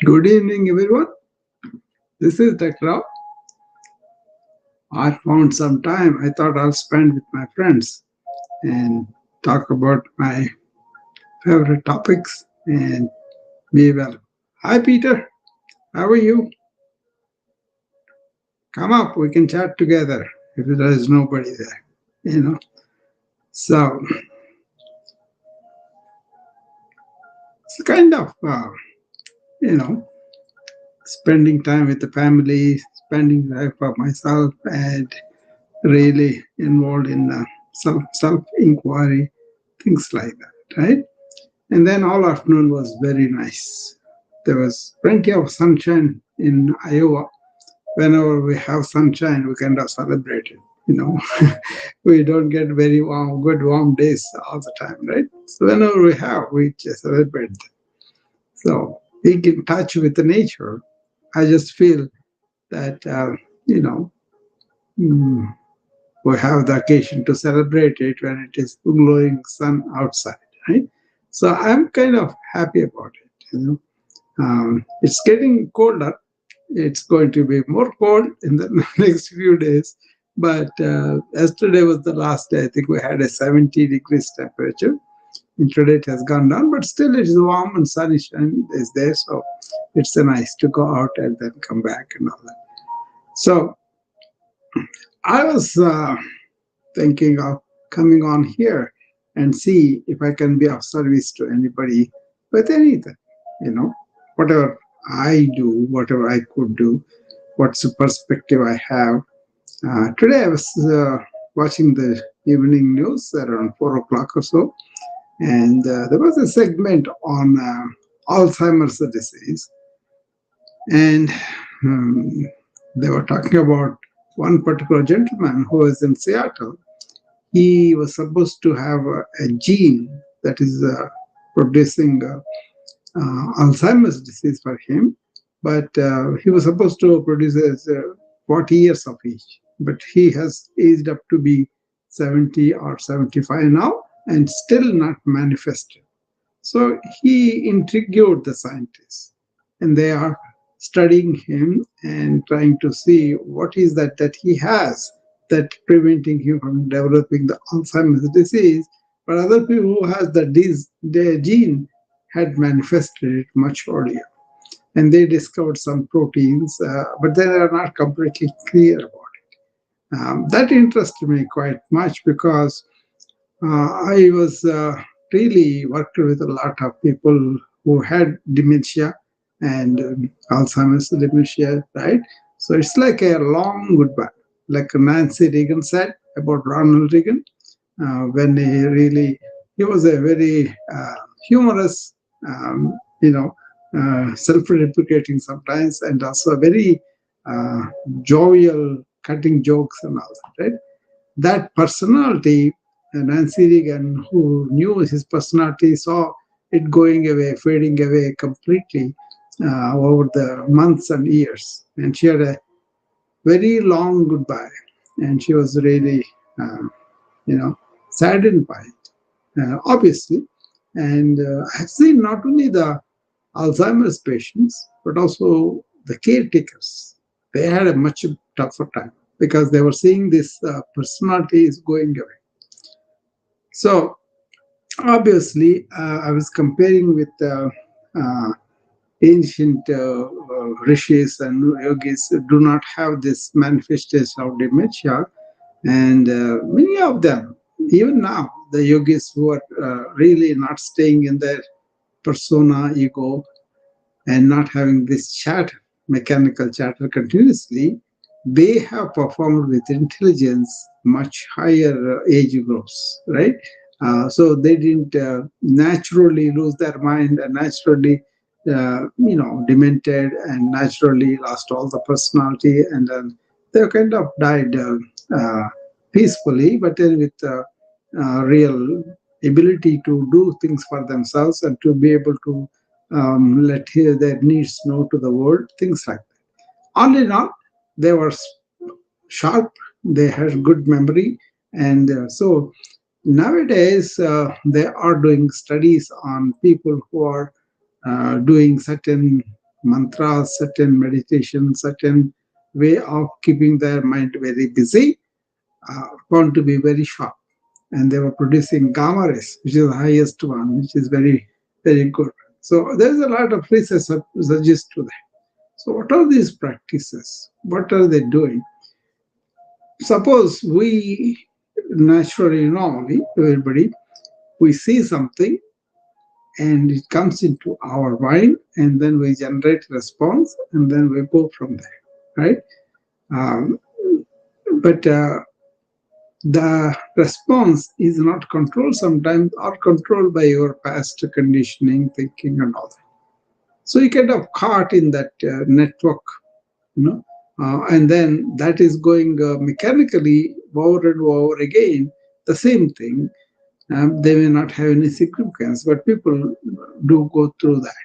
Good evening, everyone. This is Dr. Rao. I found some time I thought I'll spend with my friends and talk about my favorite topics and be well. Hi, Peter. How are you? Come up. We can chat together if there is nobody there. You know. So it's kind of you know spending time with the family, spending time for myself, and really involved in self inquiry, things like that, right? And then all afternoon was very nice. There was plenty of sunshine in Iowa. Whenever we have sunshine, we kind of celebrate it. You know, we don't get very warm, good warm days all the time, right? So whenever we have, we just celebrate them. So being in touch with the nature, I just feel that you know mm, we have the occasion to celebrate it when it is glowing sun outside, right? So I'm kind of happy about it. It's getting colder. It's going to be more cold in the next few days. But yesterday was the last day. I think we had a 70 degrees temperature. And today it has gone down, but still it is warm and sunshine is there. So it's nice to go out and then come back and all that. So I was thinking of coming on here and see if I can be of service to anybody with anything, you know, whatever I do, whatever I could do, what's the perspective I have. Today I was watching the evening news around 4 o'clock or so, and there was a segment on Alzheimer's disease, and um, they were talking about one particular gentleman who was in Seattle. He was supposed to have a gene that is producing Alzheimer's disease for him, but he was supposed to produce as 40 years of age. But he has aged up to be 70 or 75 now and still not manifested. So he intrigued the scientists, and they are studying him and trying to see what is that he has that preventing him from developing the Alzheimer's disease. But other people who has the gene had manifested it much earlier, and they discovered some proteins, but they are not completely clear about it. That interested me quite much because I was really worked with a lot of people who had dementia and Alzheimer's dementia, right? So it's like a long goodbye, like Nancy Reagan said about Ronald Reagan, when he was a very humorous, um, you know, self-deprecating sometimes, and also very uh, jovial, cutting jokes and all that, right? That personality, Nancy Reagan, who knew his personality, saw it going away, fading away completely over the months and years. And she had a very long goodbye, and she was really, uh, you know, saddened by it, obviously. And I've seen not only the Alzheimer's patients, but also the caretakers. They had a much tougher time because they were seeing this personality is going away. So obviously, I was comparing with uh, ancient rishis and yogis do not have this manifestation of dementia, and many of them, even now, the yogis who are really not staying in their persona ego and not having this chatter, mechanical chatter continuously, they have performed with intelligence much higher age groups, right? So they didn't naturally lose their mind and naturally, demented and naturally lost all the personality, and then they kind of died peacefully, but then with real ability to do things for themselves and to be able to let their needs know to the world, things like that. All in all, they were sharp, they had good memory, and so nowadays they are doing studies on people who are doing certain mantras, certain meditation, certain way of keeping their mind very busy, found to be very sharp. And they were producing gamma rays, which is the highest one, which is very, very good. So there's a lot of research that suggests to that. So what are these practices? What are they doing? Suppose we naturally, normally, everybody, we see something and it comes into our mind and then we generate response and then we go from there, right? Um, but the response is not controlled sometimes or controlled by your past conditioning, thinking and all that. So you kind of caught in that network, you know, and then that is going mechanically over and over again, the same thing. They may not have any significance, but people do go through that.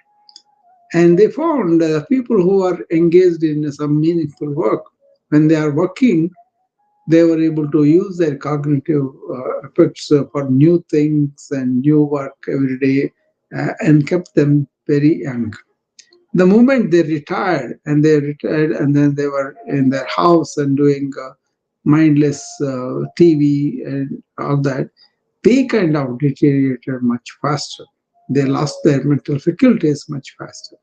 And they found people who are engaged in some meaningful work, when they are working, they were able to use their cognitive effects for new things and new work every day and kept them very young. The moment they retired and then they were in their house and doing mindless TV and all that, they kind of deteriorated much faster. They lost their mental faculties much faster.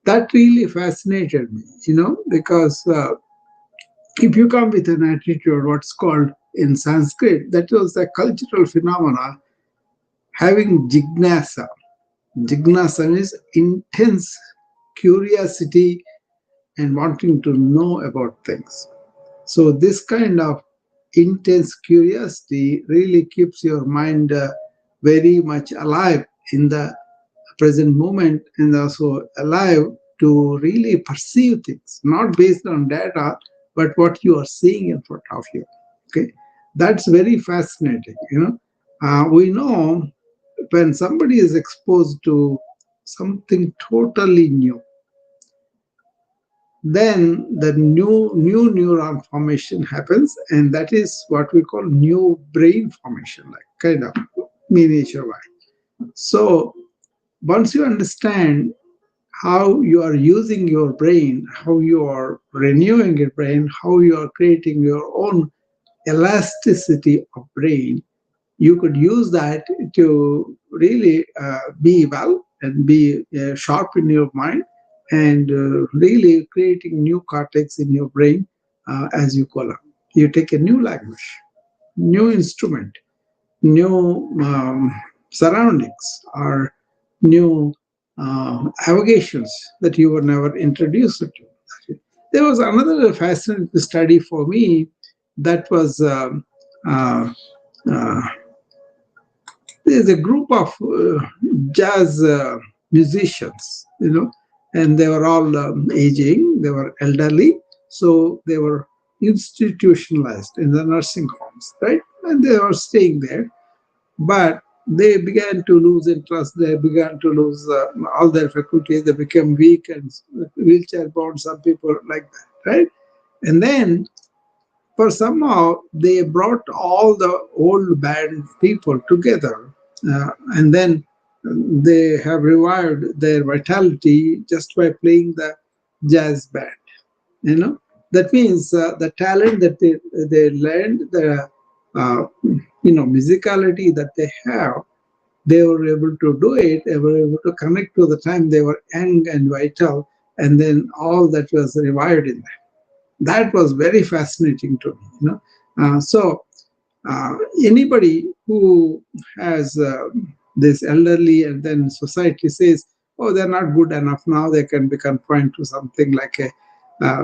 That really fascinated me, because if you come with an attitude, what's called in Sanskrit, that was a cultural phenomena having jignasa. Jignasa means intense curiosity and wanting to know about things. So, this kind of intense curiosity really keeps your mind very much alive in the present moment and also alive to really perceive things, not based on data, but what you are seeing in front of you. Okay, that's very fascinating. We know when somebody is exposed to something totally new, then the new neuron formation happens, and that is what we call new brain formation, like kind of miniature y. So once you understand how you are using your brain, how you are renewing your brain, how you are creating your own elasticity of brain, you could use that to really be well and be sharp in your mind and really creating new cortex in your brain as you go along. You take a new language, new instrument, new surroundings, or new avocations that you were never introduced to. There was another fascinating study for me that was uh, uh, there's a group of jazz musicians, and they were all aging, they were elderly, so they were institutionalized in the nursing homes, right? And they were staying there, but they began to lose interest, they began to lose all their faculties, they became weak and wheelchair bound, some people like that, right? And then for somehow they brought all the old band people together, and then they have revived their vitality just by playing the jazz band. That means the talent that they learned, the musicality that they have, they were able to do it. They were able to connect to the time they were young and vital, and then all that was revived in them. That was very fascinating to me. So anybody who has this elderly and then society says, oh, they're not good enough now, they can be confined to something like a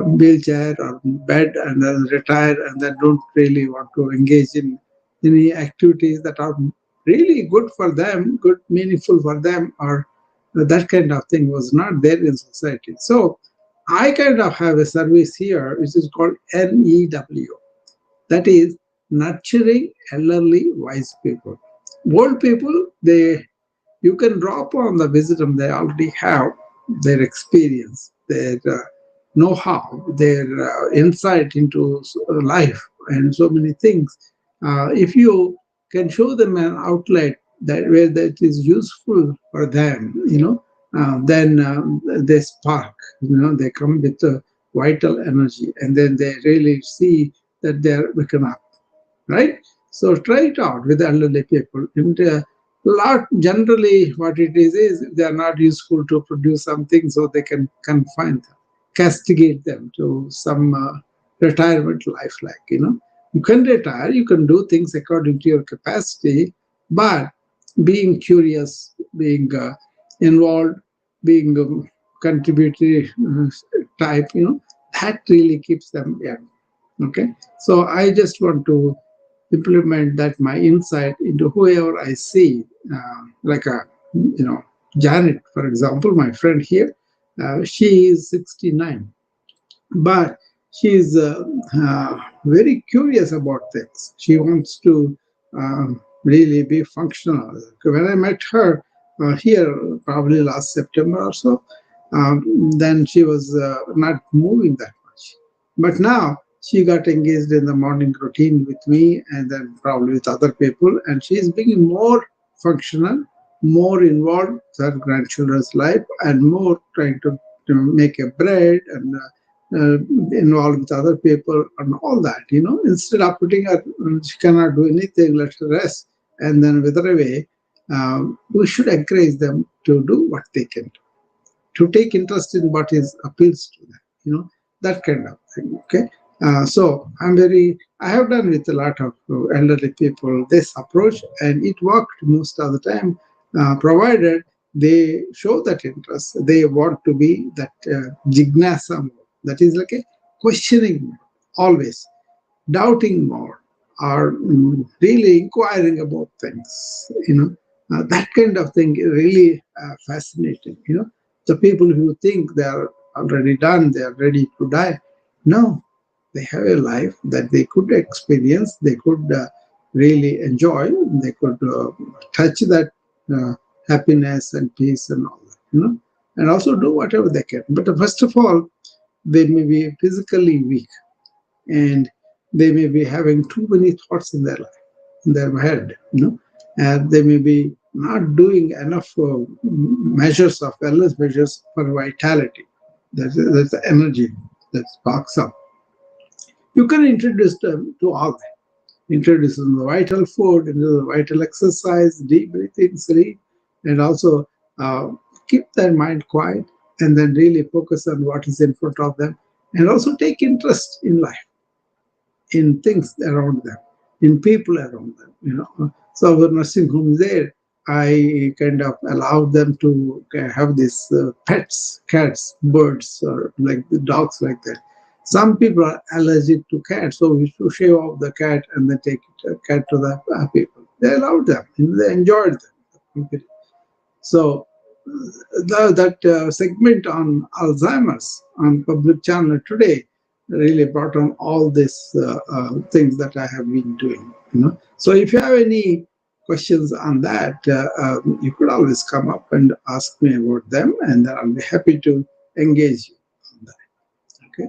wheelchair or bed and then retire and then don't really want to engage in any activities that are really good for them, good, meaningful for them, or that kind of thing was not there in society. So I kind of have a service here which is called NEW. That is nurturing elderly wise people. Old people, you can drop on the wisdom they already have, their experience, their know-how, their insight into life, and so many things. If you can show them an outlet that where that is useful for them, then they spark, they come with vital energy, and then they really see that they're waking up, right? So try it out with elderly people. And lot generally, what it is they are not useful to produce something, so they can confine them, castigate them to some retirement life. Like you can retire, you can do things according to your capacity, but being curious, being involved, being contributory type, that really keeps them young. Okay, so I just want to implement that my insight into whoever I see, like a Janet, for example, my friend here. She is 69, but she's very curious about things. She wants to really be functional. When I met her here, probably last September or so, then she was not moving that much. But now she got engaged in the morning routine with me and then probably with other people, and she's being more functional, more involved with her grandchildren's life, and more trying to make a bread and involved with other people and all that. Instead of putting her, she cannot do anything, let her rest, and then wither away. We should encourage them to do what they can do, to take interest in what is appeals to them, that kind of thing. Okay. So I have done with a lot of elderly people this approach, and it worked most of the time, provided they show that interest. They want to be that jignasa mode. That is like a questioning mode, always doubting more, or really inquiring about things. That kind of thing is really fascinating. The people who think they are already done, they are ready to die. No, they have a life that they could experience, they could really enjoy, they could touch that uh, happiness and peace and all that, and also do whatever they can. But first of all, they may be physically weak, and they may be having too many thoughts in their life, in their head, and they may be not doing enough measures of wellness measures for vitality. That's the energy that sparks up. You can introduce them to all that. Introduce them to the vital food, into the vital exercise, deep breathing, sleep, and also uh, keep their mind quiet, and then really focus on what is in front of them, and also take interest in life, in things around them, in people around them. So the nursing homes there, I kind of allow them to have these pets, cats, birds, or like the dogs, like that. Some people are allergic to cats, so we should shave off the cat and then take a cat to the people. They allowed them, they enjoyed them. So that segment on Alzheimer's on public channel today really brought on all these things that I have been doing. So if you have any questions on that, you could always come up and ask me about them, and then I'll be happy to engage you on that. Okay.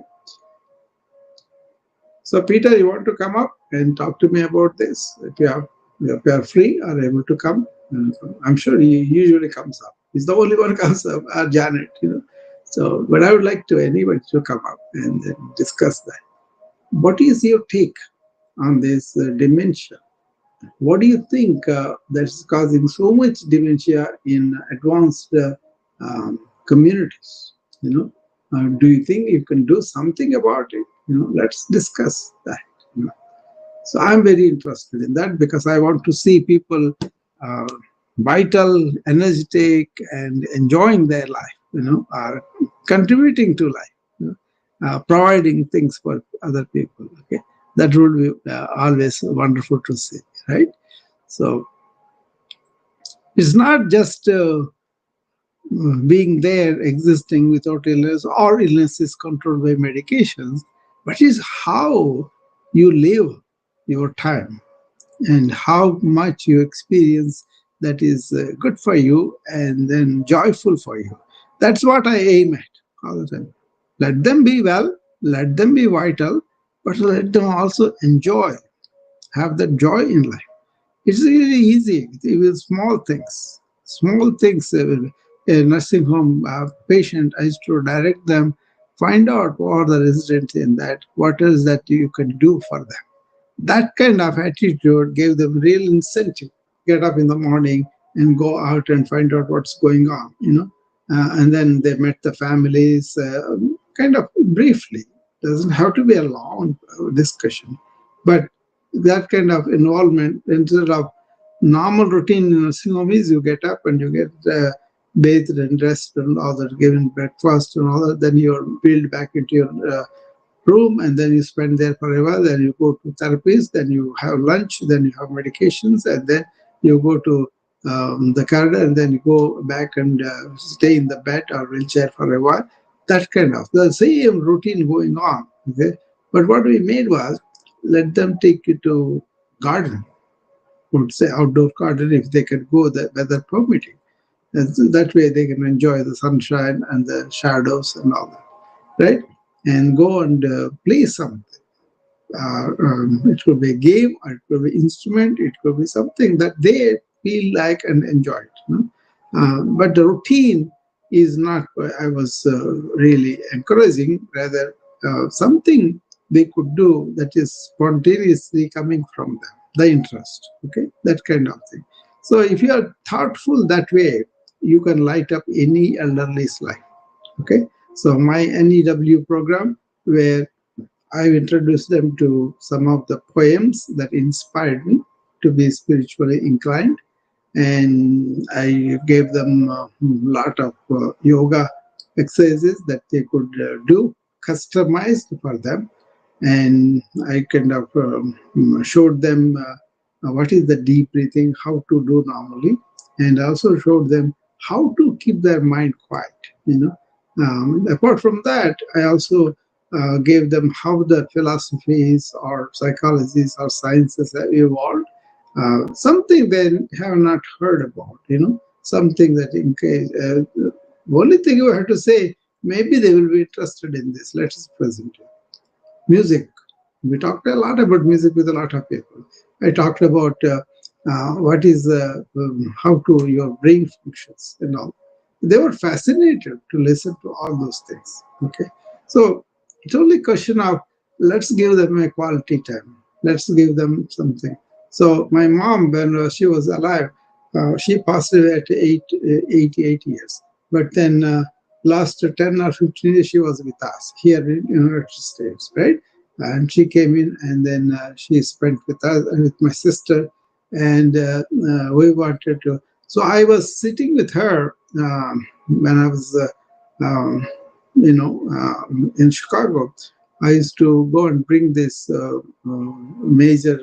So Peter, you want to come up and talk to me about this? If you are free or able to come, I'm sure he usually comes up. He's the only one who comes up, Janet. So, but I would like to anybody to come up and then discuss that. What is your take on this dementia? What do you think that's causing so much dementia in advanced communities? Do you think you can do something about it? Let's discuss that. So I'm very interested in that because I want to see people uh, vital, energetic, and enjoying their life. Are contributing to life, providing things for other people. Okay, that would be always wonderful to see, right? So it's not just being there, existing without illness, or illness is controlled by medications, but is how you live your time and how much you experience that is good for you and then joyful for you. That's what I aim at all the time. Let them be well, let them be vital, but let them also enjoy, have that joy in life. It's really easy. With small things. Small things. a nursing home patient, I used to direct them, find out what are the residents in that, what is that you can do for them. That kind of attitude gave them real incentive. Get up in the morning and go out and find out what's going on, and then they met the families kind of briefly. Doesn't have to be a long discussion, but that kind of involvement instead of normal routine in nursing home is you get up and you get bathed and dressed and all that, given breakfast and all that, then you're wheeled back into your room, and then you spend there for a while, then you go to therapies, then you have lunch, then you have medications, and then you go to the corridor, and then you go back and stay in the bed or wheelchair for a while. That kind of the same routine going on. Okay, but what we made was let them take you to garden, would say outdoor garden if they can go, the weather permitting. And so that way they can enjoy the sunshine and the shadows and all that, right? And go and play something. It could be a game, or it could be instrument, it could be something that they feel like and enjoy it. But the routine is not, I was really encouraging, rather something they could do that is spontaneously coming from them, the interest, okay, that kind of thing. So if you are thoughtful that way, you can light up any elderly's life. Okay, so my NEW program, where I've introduced them to some of the poems that inspired me to be spiritually inclined, and I gave them a lot of yoga exercises that they could do customized for them, and I kind of showed them what is the deep breathing, how to do normally, and also showed them how to keep their mind quiet. Apart from that, I also gave them how the philosophies or psychologies or sciences have evolved, something they have not heard about, something that in case, only thing you have to say, maybe they will be interested in this. Let us present it. Music. We talked a lot about music with a lot of people. I talked about what is how to your brain functions and all. They were fascinated to listen to all those things. Okay, so it's only question of let's give them a quality time. Let's give them something. So my mom, when she was alive, she passed away at 88 years. But then last 10 or 15 years, she was with us here in United States, right? And she came in, and then she spent with us and with my sister, and we wanted to. So I was sitting with her when I was, in Chicago. I used to go and bring this major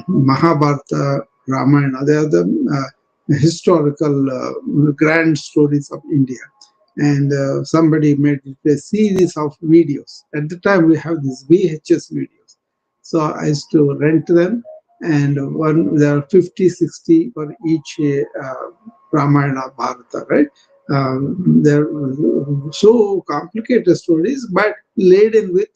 Mahabharata, Ramayana. They are the historical grand stories of India. And somebody made a series of videos. At the time, we have these VHS videos. So I used to rent them, and there are 50, 60 for each Ramayana, Bharata, right? They're so complicated stories, but laden with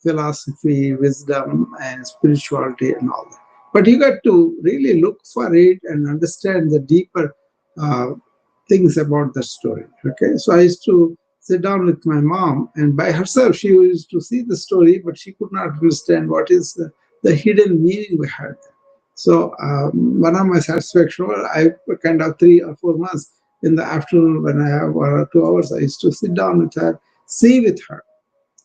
philosophy, wisdom, and spirituality, and all that. But you got to really look for it and understand the deeper uh, things about the story. Okay, so I used to sit down with my mom, and by herself, she used to see the story, but she could not understand what is the hidden meaning behind it. So one of my satisfaction, I kind of 3 or 4 months in the afternoon when I have 1 or 2 hours, I used to sit down with her, see with her.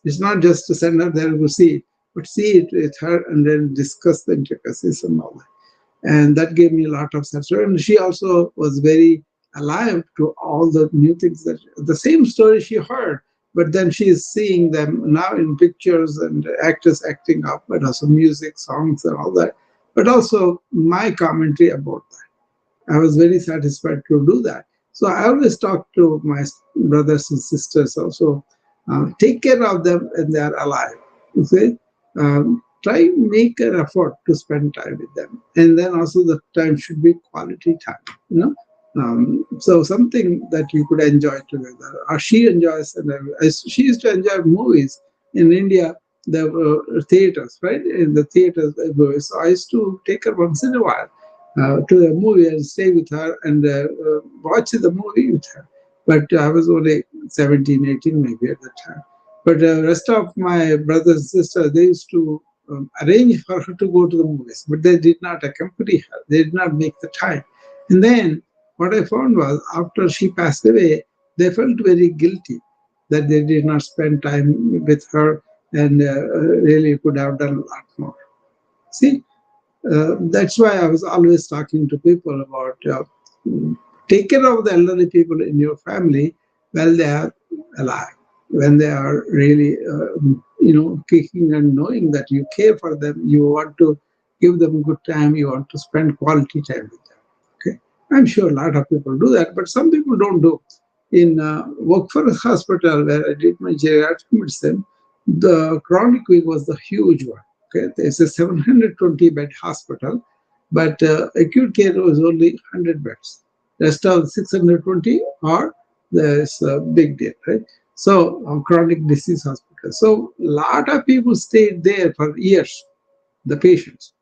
It's not just to send her there to see it, but see it with her and then discuss the intricacies and all that. And that gave me a lot of satisfaction. And she also was very alive to all the new things, that the same story she heard, but then she is seeing them now in pictures and actors acting up, but also music, songs, and all that. But also my commentary about that. I was very satisfied to do that. So I always talk to my brothers and sisters also. Take care of them when they are alive. Okay? Try make an effort to spend time with them, and then also the time should be quality time. So something that you could enjoy together. Or she enjoys, and she used to enjoy movies in India. There were theaters, right? In the theaters, so I used to take her once in a while, to a movie and stay with her and watch the movie with her. But I was only 17, 18 maybe at the time. But the rest of my brothers and sisters, they used to arrange for her to go to the movies, but they did not accompany her. They did not make the time. And then what I found was after she passed away, they felt very guilty that they did not spend time with her and really could have done a lot more. See, that's why I was always talking to people about take care of the elderly people in your family while they are alive, when they are really, kicking and knowing that you care for them, you want to give them good time, you want to spend quality time with them. Okay, I'm sure a lot of people do that, but some people don't do. In Workforce Hospital, where I did my geriatric medicine, the chronic wing was the huge one. Okay, it's a 720 bed hospital, but acute care was only 100 beds. Rest of 620 are this big deal, right? So chronic disease hospital. So a lot of people stayed there for years. The patients,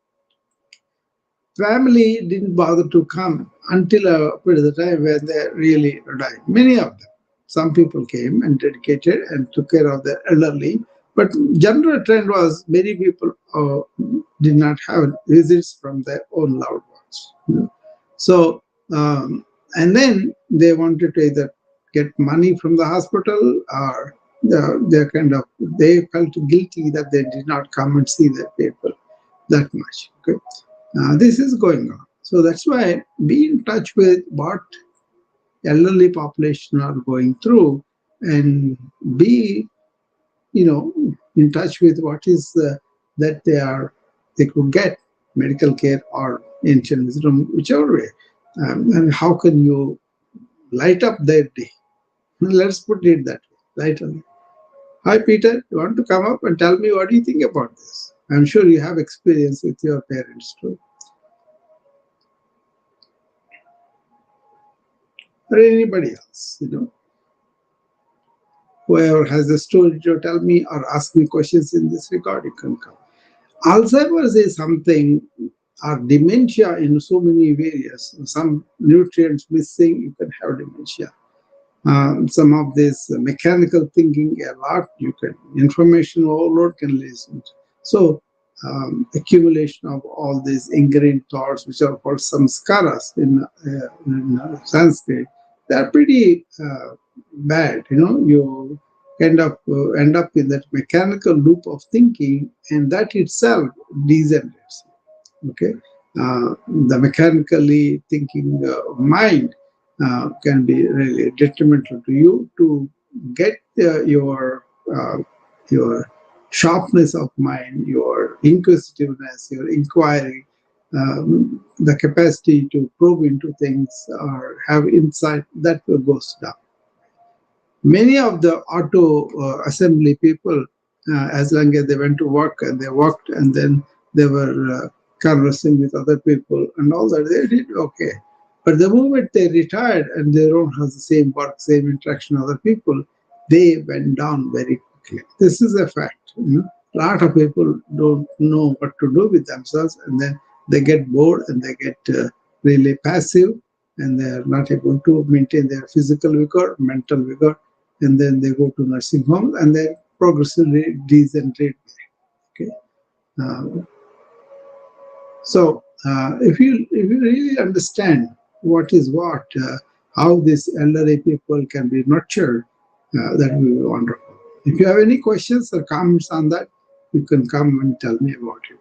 family didn't bother to come until a period of time when they really died. Many of them. Some people came and dedicated and took care of the elderly. But general trend was many people did not have visits from their own loved ones. So, and then they wanted to either get money from the hospital or they kind of they felt guilty that they did not come and see their people that much. Okay, this is going on. So that's why be in touch with what elderly population are going through and be, in touch with what is that they could get medical care or ancient wisdom, whichever way. And how can you light up their day? Let's put it that way. Light on. Hi, Peter. You want to come up and tell me what do you think about this? I'm sure you have experience with your parents too. Or anybody else, whoever has a story to tell me or ask me questions in this regard, you can come. Alzheimer's is something, or dementia in so many areas. Some nutrients missing, you can have dementia. Some of this mechanical thinking, a lot, you can, information overload can lead to. So, accumulation of all these ingrained thoughts, which are called samskaras in Sanskrit, they are pretty bad. You kind of end up in that mechanical loop of thinking, and that itself degenerates. Okay, the mechanically thinking mind can be really detrimental to you to get your sharpness of mind, your inquisitiveness, your inquiry, the capacity to probe into things or have insight, that goes down. Many of the auto assembly people, as long as they went to work and they worked and then they were conversing with other people and all that, they did okay. But the moment they retired and they don't have the same work, same interaction with other people, they went down very quickly. This is a fact. A lot of people don't know what to do with themselves, and then they get bored and they get really passive, and they are not able to maintain their physical vigor, mental vigor, and then they go to nursing homes and they progressively degenerate. Okay, so if you really understand what is what, how these elderly people can be nurtured, that will be wonderful. If you have any questions or comments on that, you can come and tell me about it.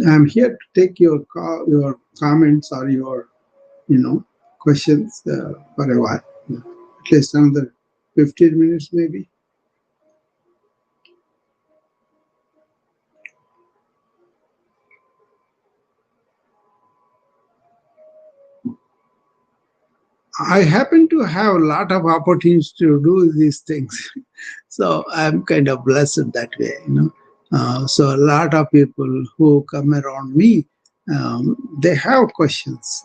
I'm here to take your comments or your questions for a while, at least another 15 minutes maybe. I happen to have a lot of opportunities to do these things, so I'm kind of blessed that way. So a lot of people who come around me, they have questions,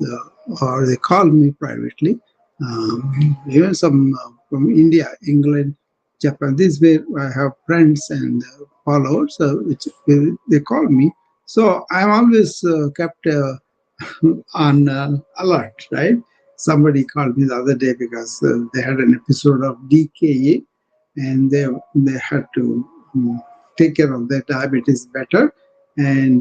or they call me privately. Even some from India, England, Japan. This way, I have friends and followers, which they call me. So I'm always kept on alert, right? Somebody called me the other day because they had an episode of DKA, and they had to take care of their diabetes better, and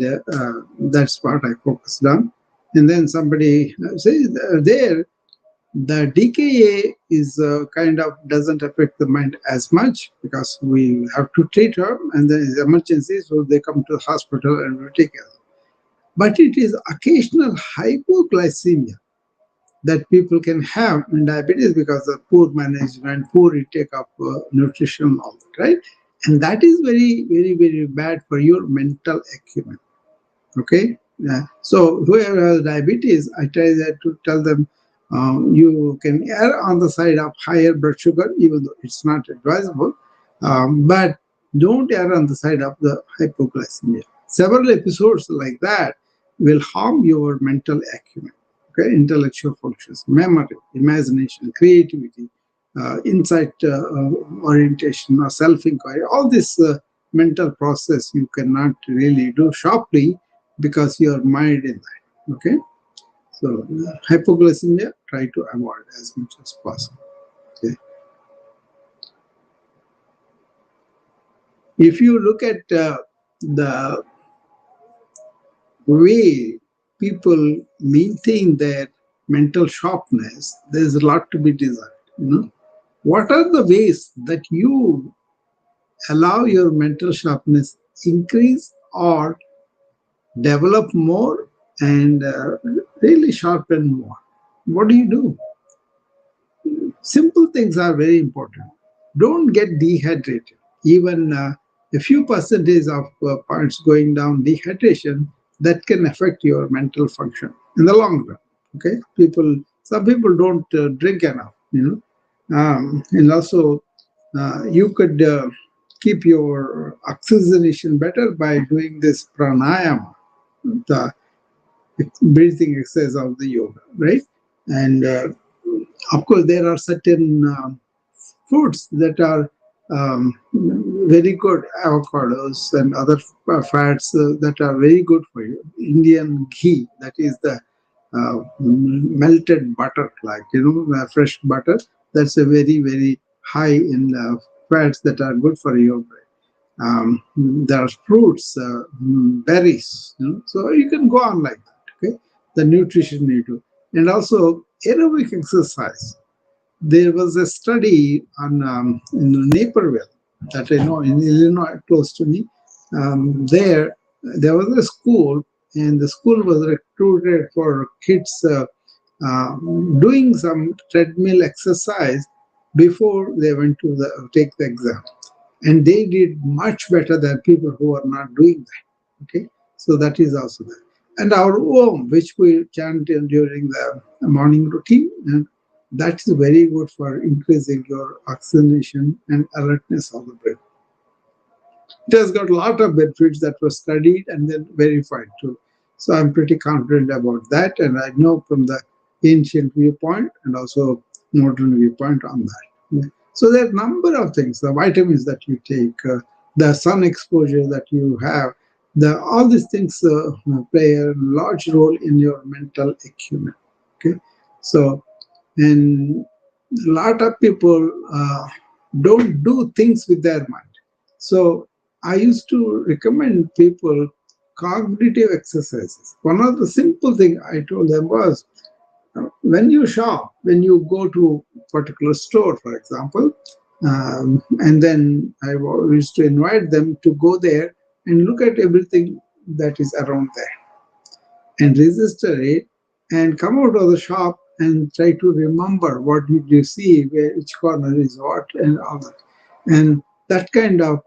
that's what I focused on. And then somebody says there the DKA is kind of doesn't affect the mind as much because we have to treat her and there is emergency, so they come to the hospital and we take care. But it is occasional hypoglycemia that people can have in diabetes because of poor management, poor intake of nutrition, all that, right? And that is very, very, very bad for your mental acumen. Okay, so whoever has diabetes, I try that to tell them you can err on the side of higher blood sugar, even though it's not advisable, but don't err on the side of the hypoglycemia. Several episodes like that will harm your mental acumen, okay, intellectual functions, memory, imagination, creativity, insight orientation, or self-inquiry. All this mental process you cannot really do sharply because you are mired in that. Okay, so hypoglycemia, try to avoid as much as possible. Okay, if you look at the way people maintain their mental sharpness, there's a lot to be desired. What are the ways that you allow your mental sharpness increase or develop more and really sharpen more? What do you do? Simple things are very important. Don't get dehydrated. Even a few percentage of points going down dehydration, that can affect your mental function in the long run. Okay, some people don't drink enough, and also you could keep your oxygenation better by doing this pranayama, the breathing exercise of the yoga, right? And of course, there are certain foods that are very good, avocados and other fats that are very good for you. Indian ghee, that is the melted butter, like fresh butter. That's a very, very high in fats that are good for your brain. There are fruits, berries, so you can go on like that. Okay, the nutrition you do, and also aerobic exercise. There was a study on in Naperville that I know in Illinois, close to me. There was a school, and the school was recruited for kids uh, doing some treadmill exercise before they went to take the exam, and they did much better than people who are not doing that. Okay, so that is also there. And our Om, which we chant during the morning routine, and that is very good for increasing your oxygenation and alertness of the brain. It has got a lot of benefits that were studied and then verified too. So I'm pretty confident about that, and I know from the ancient viewpoint and also modern viewpoint on that. Yeah. So there are a number of things: the vitamins that you take, the sun exposure that you have, all these things play a large role in your mental acumen. Okay, so and a lot of people don't do things with their mind. So I used to recommend people cognitive exercises. One of the simple thing I told them was, when you shop, when you go to a particular store, for example, and then used to invite them to go there and look at everything that is around there and register it and come out of the shop and try to remember what did you see, where each corner is what, and all that. And that kind of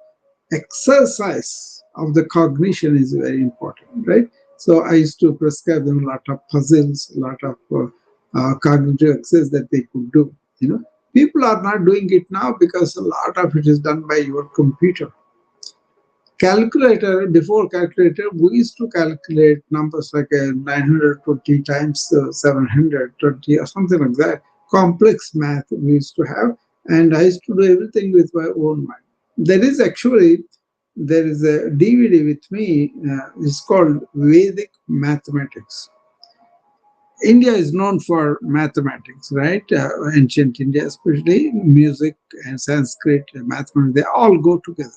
exercise of the cognition is very important, right? So I used to prescribe them a lot of puzzles, a lot of cognitive exercise that they could do. People are not doing it now because a lot of it is done by your computer. Calculator, before calculator, we used to calculate numbers like 920 times 720 or something like that. Complex math we used to have, and I used to do everything with my own mind. There is actually there is a DVD with me. It's called Vedic Mathematics. India is known for mathematics, right? Ancient India, especially music and Sanskrit, and mathematics, they all go together.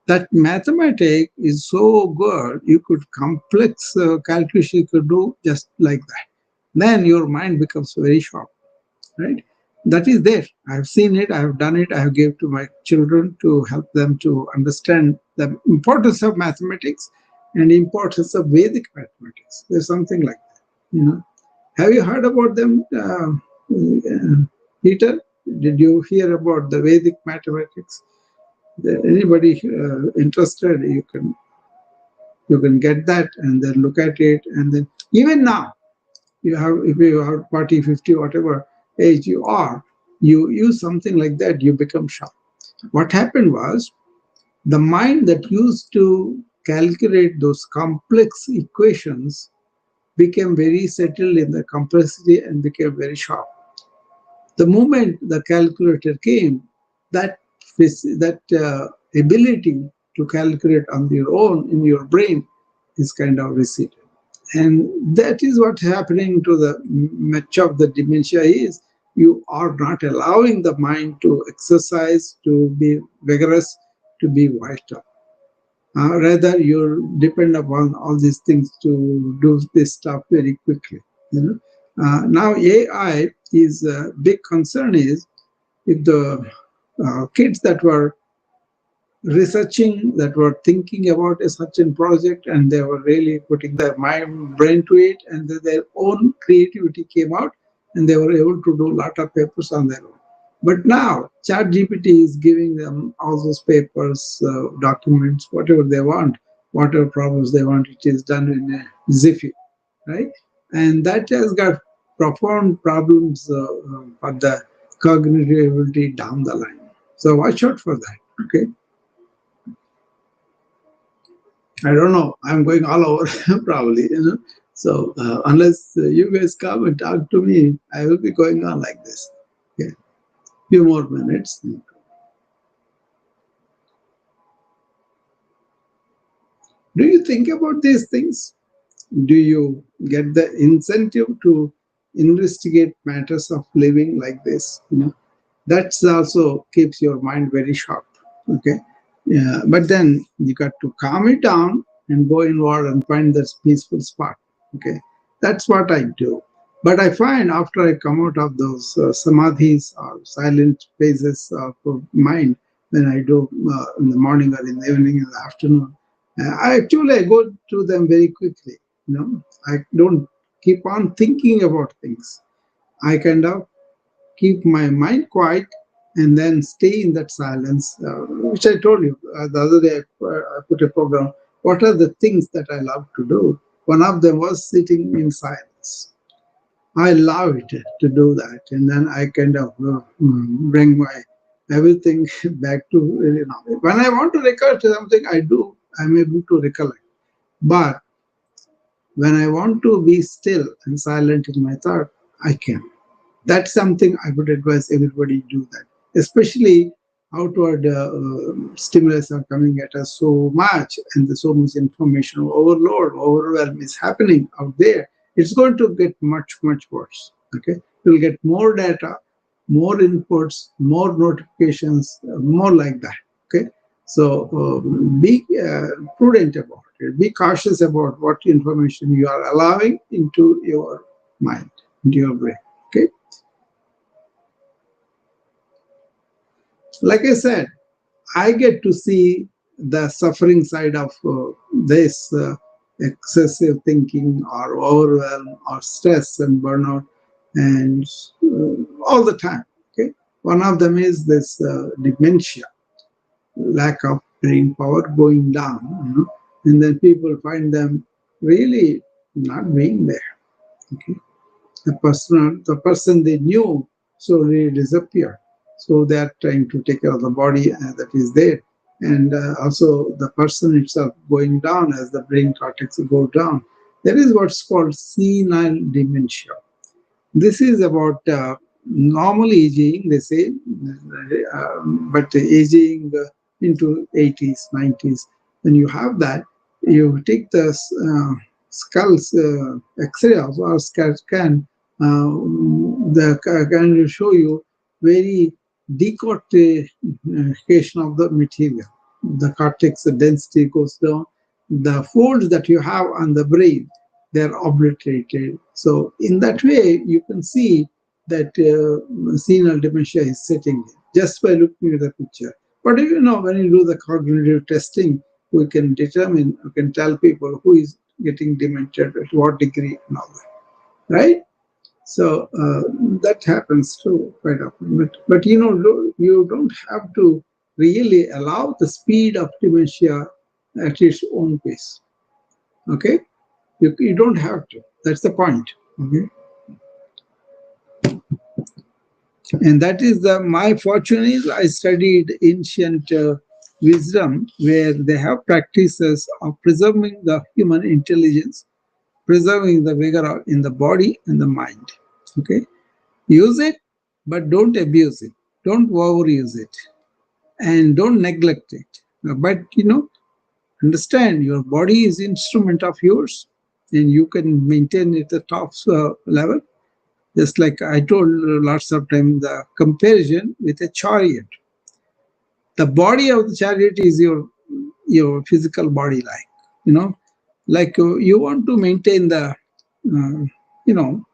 That mathematics is so good, you could complex calculation you could do just like that. Then your mind becomes very sharp, right? That is there. I've seen it, I've done it, I have given to my children to help them to understand the importance of mathematics and importance of Vedic mathematics. There's something like that, you know. Have you heard about them, Peter? Did you hear about the Vedic mathematics? Anybody interested, you can get that and then look at it, and then even now you have, if you are 40, 50, whatever age you are, you use something like that, you become sharp. What happened was, the mind that used to calculate those complex equations became very settled in the complexity and became very sharp. The moment the calculator came, that ability to calculate on your own in your brain is kind of receded. And that is what's happening to the much of the dementia is, you are not allowing the mind to exercise, to be vigorous, to be vital. Rather, you depend upon all these things to do this stuff very quickly. You know, now AI is a big concern. Is if the kids that were researching, that were thinking about a certain project, and they were really putting their mind brain to it, and then their own creativity came out, and they were able to do a lot of papers on their own. But now ChatGPT is giving them all those papers, documents, whatever they want, whatever problems they want, it is done in a jiffy, right? And that has got profound problems for the cognitive ability down the line. So watch out for that. Okay. I don't know. I'm going all over probably, you know. So unless you guys come and talk to me, I will be going on like this. Okay. Few more minutes. Do you think about these things? Do you get the incentive to investigate matters of living like this? You know, that's also keeps your mind very sharp. Okay. Yeah. But then you got to calm it down and go inward and find this peaceful spot. Okay. That's what I do. But I find after I come out of those samadhis or silent phases of mind, when I do in the morning or in the evening, in the afternoon, I go through them very quickly. You know, I don't keep on thinking about things. I kind of keep my mind quiet and then stay in that silence, which I told you the other day. I put a program. What are the things that I love to do? One of them was sitting in silence. I love it to do that, and then I kind of bring my everything back to, you know. When I want to recollect something, I do. I'm able to recollect. But when I want to be still and silent in my thought, I can. That's something I would advise everybody do that, especially outward stimulus are coming at us so much, and there's so much information overload, overwhelm is happening out there. It's going to get much, much worse. Okay, you'll get more data, more inputs, more notifications, more like that. Okay, so be prudent about it. Be cautious about what information you are allowing into your mind, into your brain. Okay. Like I said, I get to see the suffering side of this excessive thinking or overwhelm or stress and burnout, and all the time. Okay, one of them is this dementia, lack of brain power going down, you know, and then people find them really not being there. Okay, the person they knew slowly disappeared. So they are trying to take care of the body that is there, and also the person itself going down as the brain cortex go down. There is what's called senile dementia. This is about normal aging, they say, but aging. into 80s, 90s. When you have that, you take the skull's X-ray or scan, the can will show you very decortication of the material. The cortex, the density goes down. The folds that you have on the brain, they're obliterated. So in that way, you can see that senile dementia is setting in just by looking at the picture. But when you do the cognitive testing, we can determine, we can tell people who is getting dementia at what degree and all that, right? So that happens too quite often. But you don't have to really allow the speed of dementia at its own pace. Okay, you don't have to. That's the point. Okay, and that is my fortune is I studied ancient wisdom where they have practices of preserving the human intelligence, preserving the vigor in the body and the mind. Okay, use it, but don't abuse it. Don't overuse it, and don't neglect it. But understand your body is instrument of yours, and you can maintain it at the top level. Just like I told lots of time, the comparison with a chariot. The body of the chariot is your physical body, you know, you want to maintain the uh, you know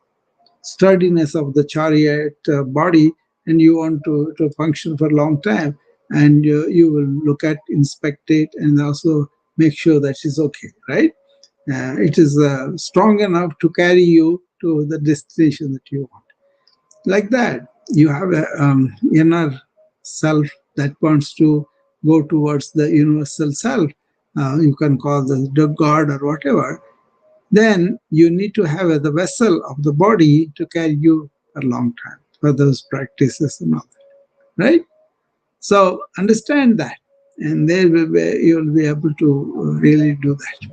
sturdiness of the chariot body, and you want to function for a long time, and you will look at, inspect it, and also make sure that it's okay, right? It is strong enough to carry you to the destination that you want. Like that, you have a inner self that wants to go towards the universal self. You can call the God or whatever. Then you need to have the vessel of the body to carry you a long time for those practices and all that, right? So understand that, and there you will be able to really do that.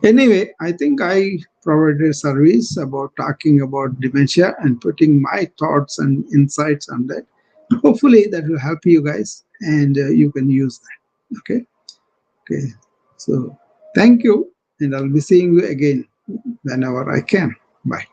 Anyway, I think I provided a service about talking about dementia and putting my thoughts and insights on that. Hopefully, that will help you guys, and you can use that. Okay. Okay. So, thank you, and I'll be seeing you again whenever I can. Bye.